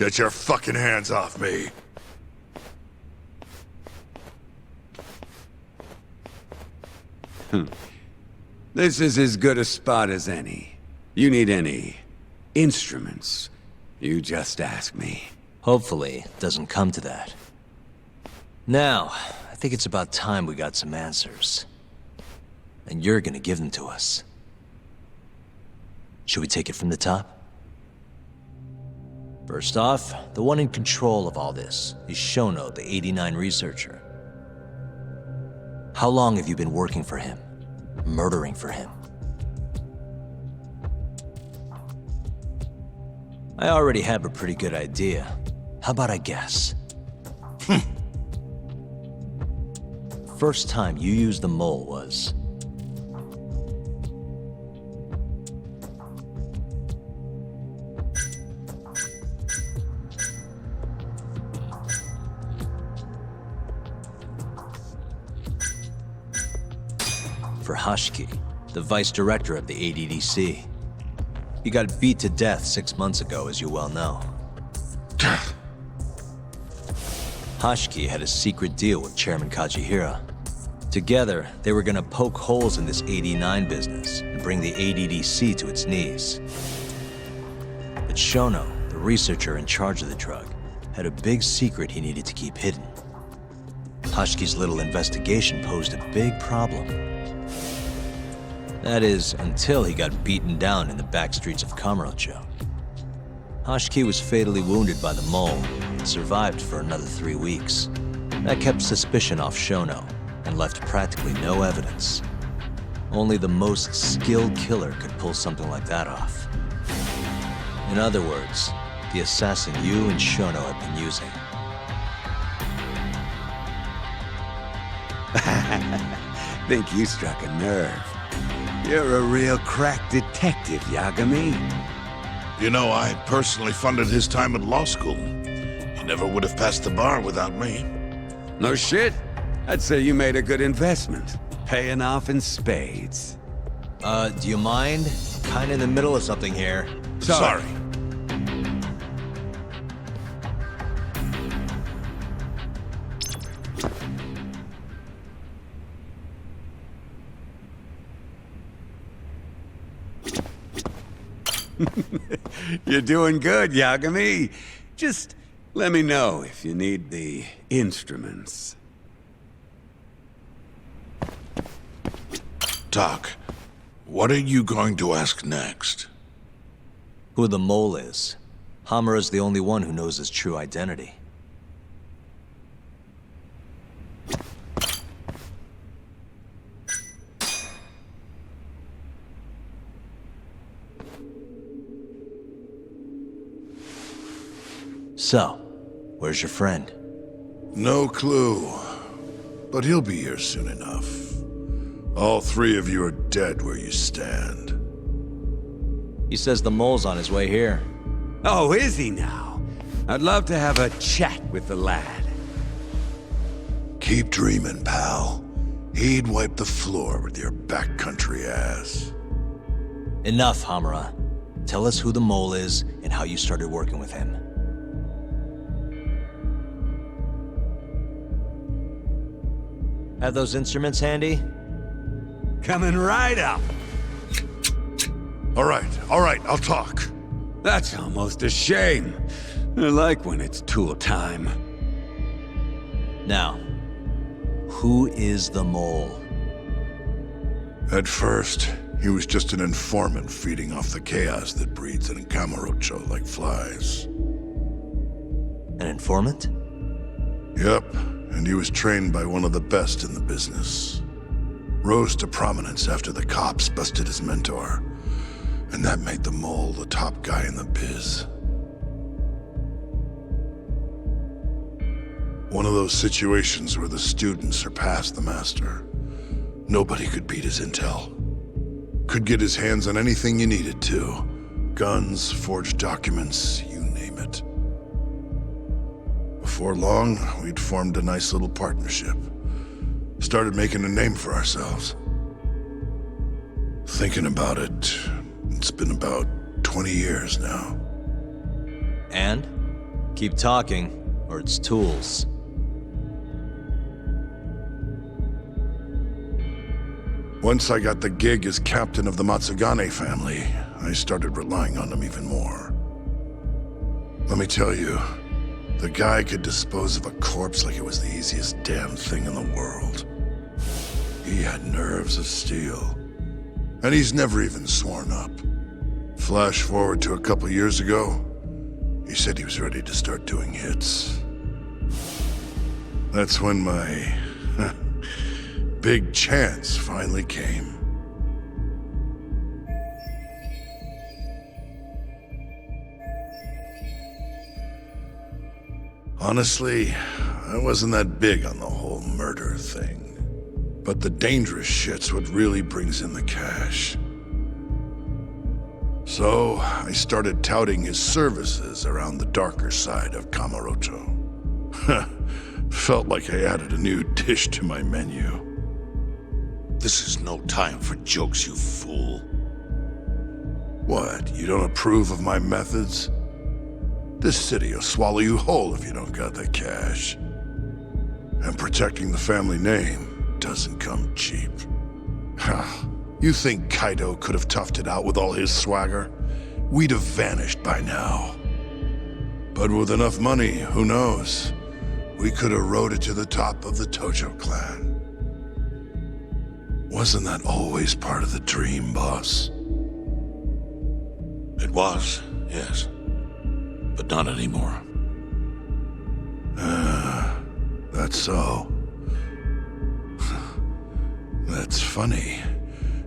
Get your fucking hands off me. This is as good a spot as any. You need any instruments, you just ask me. Hopefully, it doesn't come to that. Now, I think it's about time we got some answers. And you're gonna give them to us. Should we take it from the top? First off, the one in control of all this is Shono, the 89 researcher. How long have you been working for him? Murdering for him? I already have a pretty good idea. How about I guess? First time you used the mole was... for Hashiki, the vice director of the ADDC. He got beat to death 6 months ago, as you well know. Hashiki had a secret deal with Chairman Kajihira. Together, they were gonna poke holes in this 89 business and bring the ADDC to its knees. But Shono, the researcher in charge of the drug, had a big secret he needed to keep hidden. Hashiki's little investigation posed a big problem. That is, until he got beaten down in the back streets of Kamurocho. Hashiki was fatally wounded by the mole and survived for another 3 weeks. That kept suspicion off Shono and left practically no evidence. Only the most skilled killer could pull something like that off. In other words, the assassin you and Shono have been using. Think you struck a nerve. You're a real crack detective, Yagami. You know, I personally funded his time at law school. He never would have passed the bar without me. No shit. I'd say you made a good investment. Paying off in spades. Do you mind? Kinda in the middle of something here. Sorry. You're doing good, Yagami. Just let me know if you need the instruments. Doc, what are you going to ask next? Who the mole is. Hamura's the only one who knows his true identity. So, where's your friend? No clue. But he'll be here soon enough. All three of you are dead where you stand. He says the mole's on his way here. Oh, is he now? I'd love to have a chat with the lad. Keep dreaming, pal. He'd wipe the floor with your backcountry ass. Enough, Hamura. Tell us who the mole is and how you started working with him. Have those instruments handy? Coming right up. All right, I'll talk. That's almost a shame. I like when it's tool time. Now, who is the mole? At first, he was just an informant feeding off the chaos that breeds in Kamurocho like flies. An informant? Yep, and he was trained by one of the best in the business. Rose to prominence after the cops busted his mentor. And that made the mole the top guy in the biz. One of those situations where the student surpassed the master. Nobody could beat his intel. Could get his hands on anything you needed to. Guns, forged documents, you name it. Before long, we'd formed a nice little partnership. Started making a name for ourselves. Thinking about it, it's been about 20 years now. And? Keep talking, or it's tools. Once I got the gig as captain of the Matsugane family, I started relying on him even more. Let me tell you, the guy could dispose of a corpse like it was the easiest damn thing in the world. He had nerves of steel, and he's never even sworn up. Flash forward to a couple years ago, he said he was ready to start doing hits. That's when my big chance finally came. Honestly, I wasn't that big on the whole murder thing. But the dangerous shit's what really brings in the cash. So, I started touting his services around the darker side of Kamurocho. Felt like I added a new dish to my menu. This is no time for jokes, you fool. What, you don't approve of my methods? This city will swallow you whole if you don't got the cash. And protecting the family name doesn't come cheap. You think Kaido could have toughed it out with all his swagger? We'd have vanished by now. But with enough money, who knows? We could have rode it to the top of the Tojo clan. Wasn't that always part of the dream, boss? It was, yes. But not anymore. That's so. That's funny,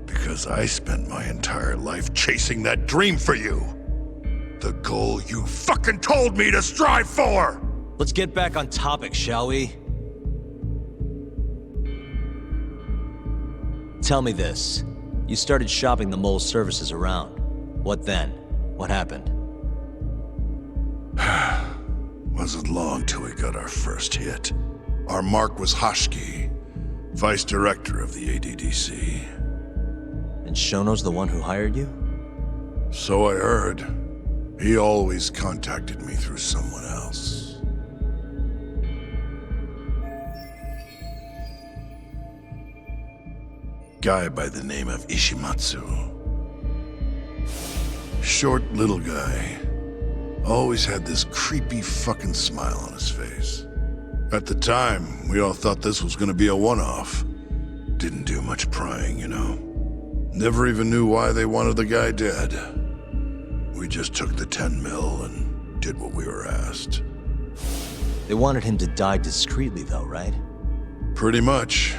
because I spent my entire life chasing that dream for you. The goal you fucking told me to strive for! Let's get back on topic, shall we? Tell me this. You started shopping the mole's services around. What then? What happened? Wasn't long till we got our first hit. Our mark was Hashiki, vice director of the ADDC. And Shono's the one who hired you? So I heard. He always contacted me through someone else. Guy by the name of Ishimatsu. Short little guy. Always had this creepy fucking smile on his face. At the time, we all thought this was gonna be a one-off. Didn't do much prying, you know. Never even knew why they wanted the guy dead. We just took the 10 mil and did what we were asked. They wanted him to die discreetly though, right? Pretty much.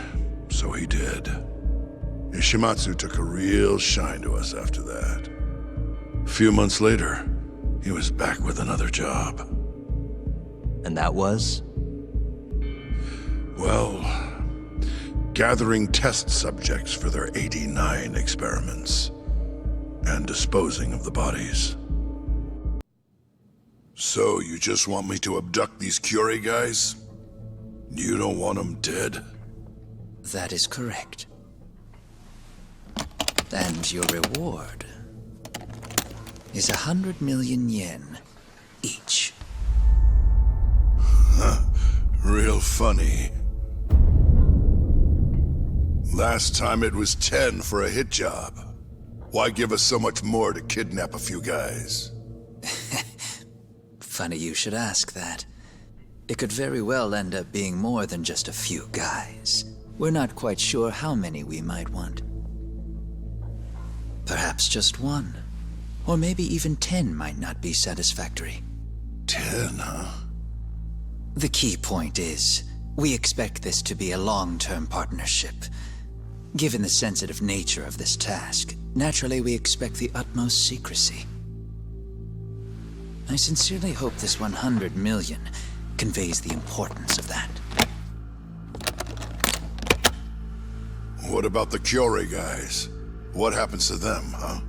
So he did. Ishimatsu took a real shine to us after that. A few months later, he was back with another job. And that was? Well, gathering test subjects for their 89 experiments. And disposing of the bodies. So, you just want me to abduct these Curie guys? You don't want them dead? That is correct. And your reward is 100 million yen each. Real funny. Last time it was 10 for a hit job. Why give us so much more to kidnap a few guys? Funny you should ask that. It could very well end up being more than just a few guys. We're not quite sure how many we might want. Perhaps just one. Or maybe even 10 might not be satisfactory. 10, huh? The key point is, we expect this to be a long-term partnership. Given the sensitive nature of this task, naturally we expect the utmost secrecy. I sincerely hope this 100 million conveys the importance of that. What about the Curie guys? What happens to them, huh?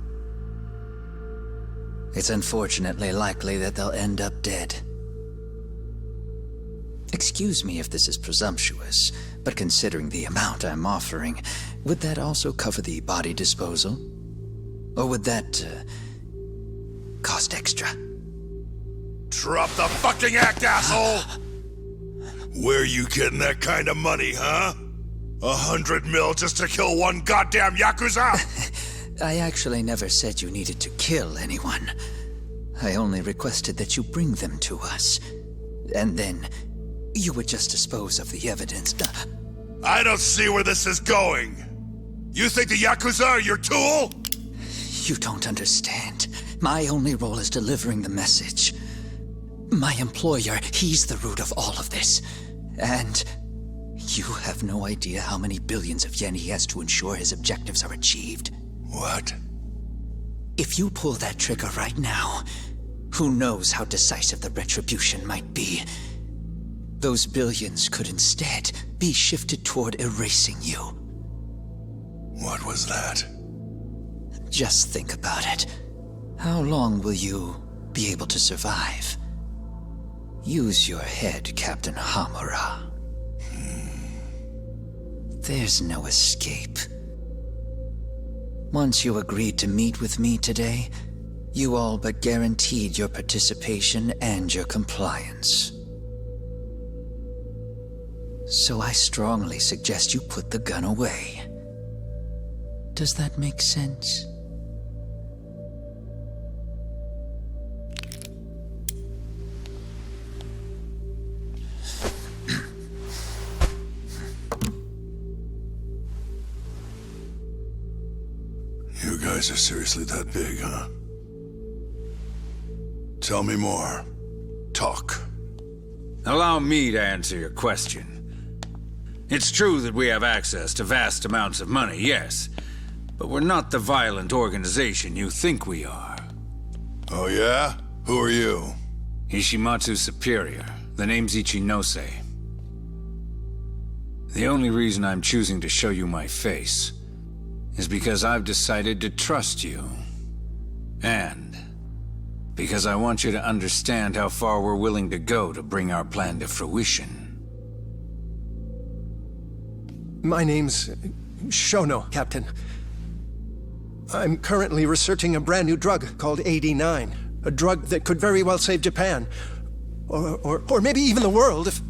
It's unfortunately likely that they'll end up dead. Excuse me if this is presumptuous, but considering the amount I'm offering, would that also cover the body disposal? Or would that cost extra? Drop the fucking act, asshole! Where you getting that kind of money, huh? 100 mil just to kill one goddamn Yakuza? I actually never said you needed to kill anyone. I only requested that you bring them to us. And then, you would just dispose of the evidence. I don't see where this is going. You think the Yakuza are your tool? You don't understand. My only role is delivering the message. My employer, he's the root of all of this. And you have no idea how many billions of yen he has to ensure his objectives are achieved. What? If you pull that trigger right now, who knows how decisive the retribution might be. Those billions could instead be shifted toward erasing you. What was that? Just think about it. How long will you be able to survive? Use your head, Captain Hamura. There's no escape. Once you agreed to meet with me today, you all but guaranteed your participation and your compliance. So I strongly suggest you put the gun away. Does that make sense? You guys are seriously that big, huh? Tell me more. Talk. Allow me to answer your question. It's true that we have access to vast amounts of money, yes. But we're not the violent organization you think we are. Oh yeah? Who are you? Ishimatsu's superior. The name's Ichinose. The only reason I'm choosing to show you my face is because I've decided to trust you. And because I want you to understand how far we're willing to go to bring our plan to fruition. My name's Shono, Captain. I'm currently researching a brand new drug called AD9. A drug that could very well save Japan. Or maybe even the world if...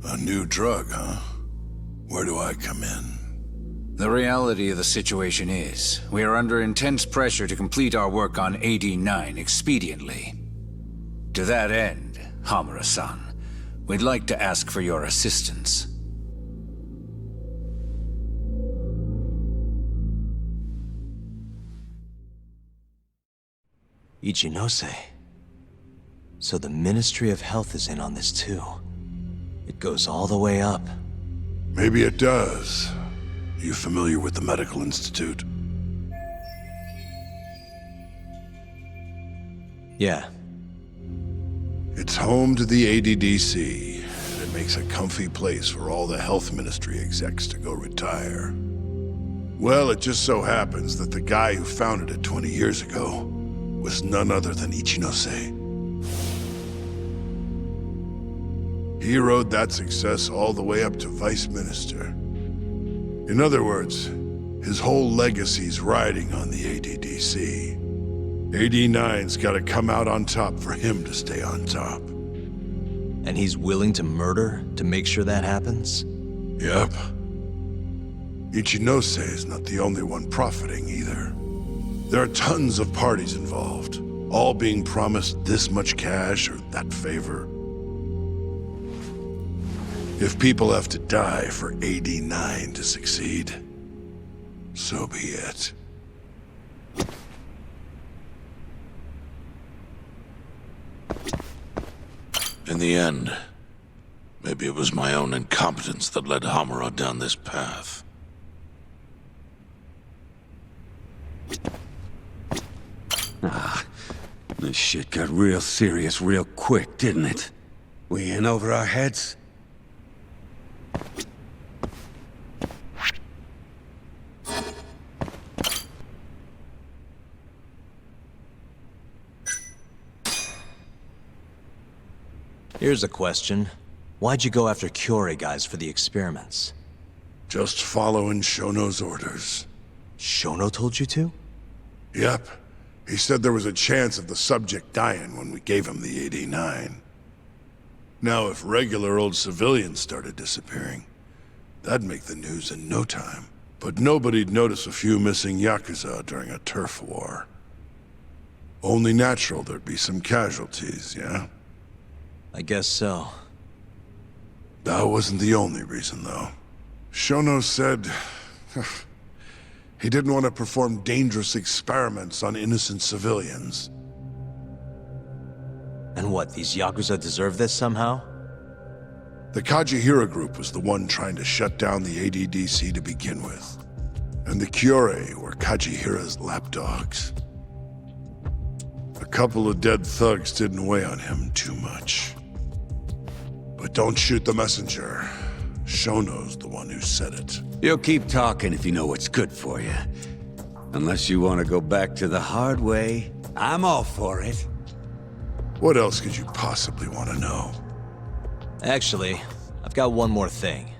A new drug, huh? Where do I come in? The reality of the situation is, we are under intense pressure to complete our work on AD9 expediently. To that end, Hamura-san, we'd like to ask for your assistance. Ichinose. So the Ministry of Health is in on this too. It goes all the way up. Maybe it does. You familiar with the Medical Institute? Yeah. It's home to the ADDC, and it makes a comfy place for all the health ministry execs to go retire. Well, it just so happens that the guy who founded it 20 years ago was none other than Ichinose. He rode that success all the way up to Vice Minister. In other words, his whole legacy's riding on the ADDC. AD9's gotta come out on top for him to stay on top. And he's willing to murder to make sure that happens? Yep. Ichinose is not the only one profiting either. There are tons of parties involved, all being promised this much cash or that favor. If people have to die for AD9 to succeed, so be it. In the end, maybe it was my own incompetence that led Hamura down this path. This shit got real serious real quick, didn't it? We in over our heads? Here's a question. Why'd you go after Kyorei guys for the experiments? Just following Shono's orders. Shono told you to? Yep. He said there was a chance of the subject dying when we gave him the AD-9. Now, if regular old civilians started disappearing, that'd make the news in no time. But nobody'd notice a few missing Yakuza during a turf war. Only natural there'd be some casualties, yeah? I guess so. That wasn't the only reason, though. Shono said he didn't want to perform dangerous experiments on innocent civilians. And what, these Yakuza deserve this somehow? The Kajihira group was the one trying to shut down the ADDC to begin with. And the Kyorei were Kajihira's lapdogs. A couple of dead thugs didn't weigh on him too much. But don't shoot the messenger. Shono's the one who said it. You'll keep talking if you know what's good for you. Unless you want to go back to the hard way, I'm all for it. What else could you possibly want to know? Actually, I've got one more thing.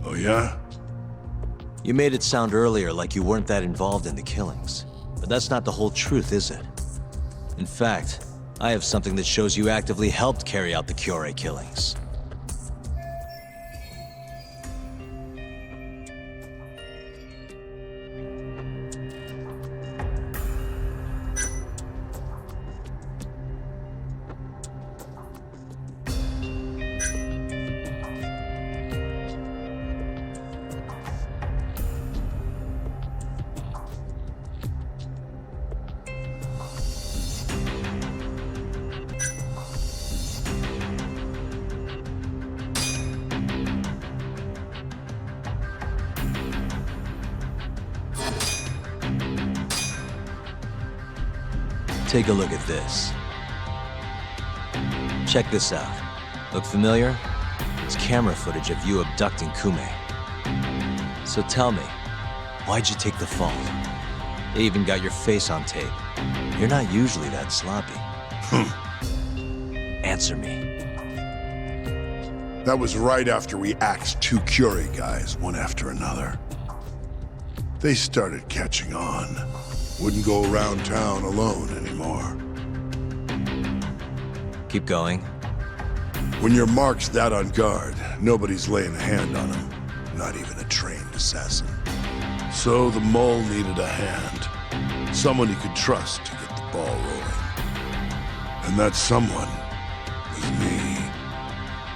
Oh yeah? You made it sound earlier like you weren't that involved in the killings. But that's not the whole truth, is it? In fact, I have something that shows you actively helped carry out the Kyorei killings. Take a look at this. Check this out. Look familiar? It's camera footage of you abducting Kume. So tell me, why'd you take the fall? They even got your face on tape. You're not usually that sloppy. Answer me. That was right after we axed 2 Kyorei guys, one after another. They started catching on. Wouldn't go around town alone anymore. Keep going. When your mark's that on guard, nobody's laying a hand on him. Not even a trained assassin. So the mole needed a hand. Someone he could trust to get the ball rolling. And that someone was me.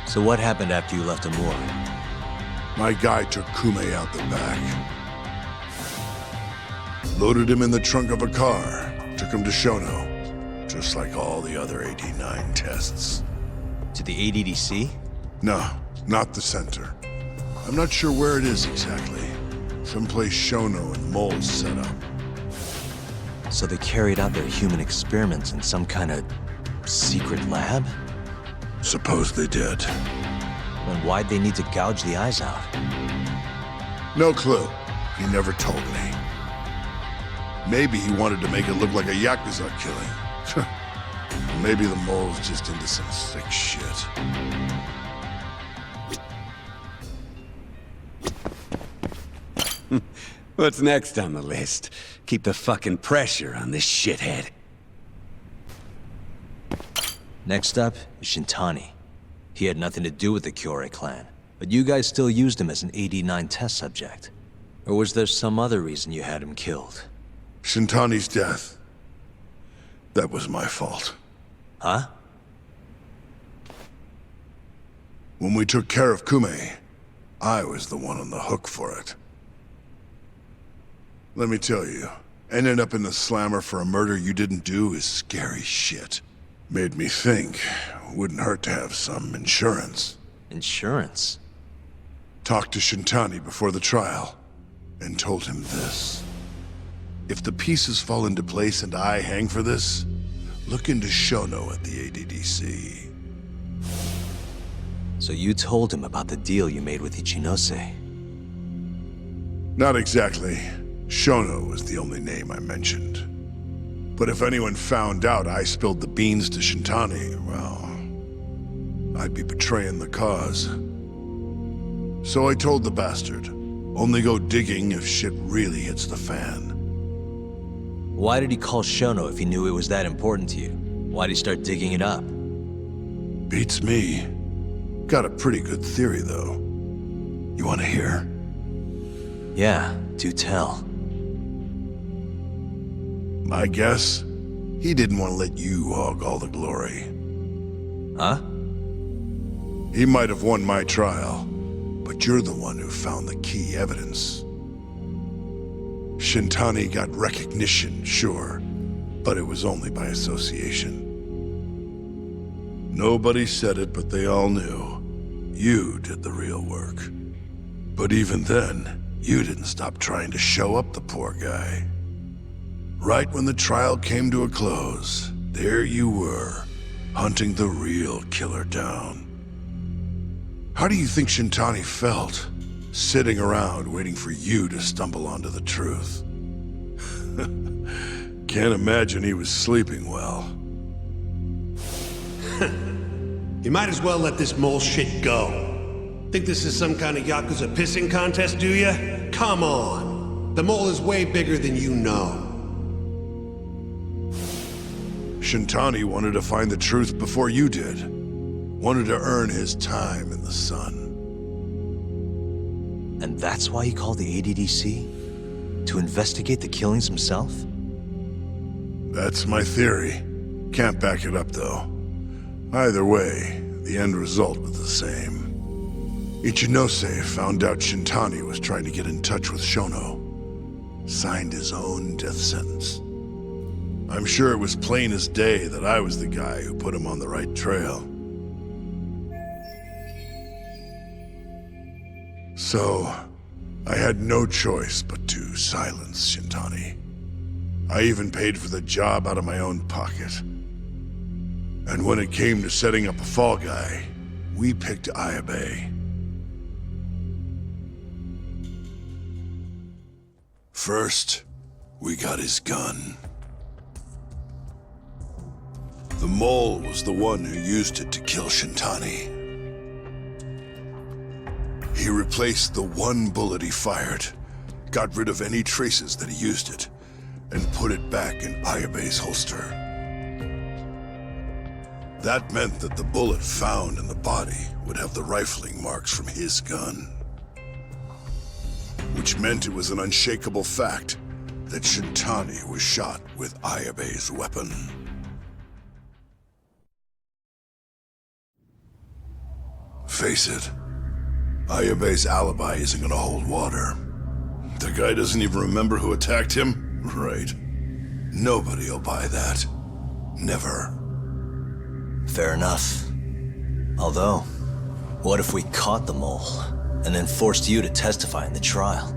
So what happened after you left Hamura? My guy took Kume out the back. Loaded him in the trunk of a car, took him to Shono, just like all the other AD-9 tests. To the ADDC? No, not the center. I'm not sure where it is exactly. Someplace Shono and Mole's set up. So they carried out their human experiments in some kind of secret lab? Suppose they did. Then why'd they need to gouge the eyes out? No clue. He never told me. Maybe he wanted to make it look like a Yakuza killing. Maybe the mole's just into some sick shit. What's next on the list? Keep the fucking pressure on this shithead. Next up is Shintani. He had nothing to do with the Kyorei clan, but you guys still used him as an AD-9 test subject. Or was there some other reason you had him killed? Shintani's death. That was my fault. Huh? When we took care of Kume, I was the one on the hook for it. Let me tell you, ending up in the slammer for a murder you didn't do is scary shit. Made me think, wouldn't hurt to have some insurance. Insurance? Talked to Shintani before the trial, and told him this. If the pieces fall into place and I hang for this, look into Shono at the ADDC. So you told him about the deal you made with Ichinose? Not exactly. Shono was the only name I mentioned. But if anyone found out I spilled the beans to Shintani, well, I'd be betraying the cause. So I told the bastard, only go digging if shit really hits the fan. Why did he call Shono if he knew it was that important to you? Why'd he start digging it up? Beats me. Got a pretty good theory, though. You want to hear? Yeah, do tell. My guess? He didn't want to let you hog all the glory. Huh? He might have won my trial, but you're the one who found the key evidence. Shintani got recognition, sure, but it was only by association. Nobody said it, but they all knew. You did the real work. But even then, you didn't stop trying to show up the poor guy. Right when the trial came to a close, there you were, hunting the real killer down. How do you think Shintani felt, sitting around waiting for you to stumble onto the truth? Can't imagine he was sleeping well. You might as well let this mole shit go. Think this is some kind of Yakuza pissing contest, do ya? Come on. The mole is way bigger than you know. Shintani wanted to find the truth before you did. Wanted to earn his time in the sun. And that's why he called the ADDC? To investigate the killings himself? That's my theory. Can't back it up, though. Either way, the end result was the same. Ichinose found out Shintani was trying to get in touch with Shono. Signed his own death sentence. I'm sure it was plain as day that I was the guy who put him on the right trail. So, I had no choice but to silence Shintani. I even paid for the job out of my own pocket. And when it came to setting up a fall guy, we picked Ayabe. First, we got his gun. The mole was the one who used it to kill Shintani. He replaced the one bullet he fired, got rid of any traces that he used it, and put it back in Ayabe's holster. That meant that the bullet found in the body would have the rifling marks from his gun. Which meant it was an unshakable fact that Shintani was shot with Ayabe's weapon. Face it, Ayabe's alibi isn't gonna hold water. The guy doesn't even remember who attacked him? Right. Nobody'll buy that. Never. Fair enough. Although, what if we caught the mole, and then forced you to testify in the trial?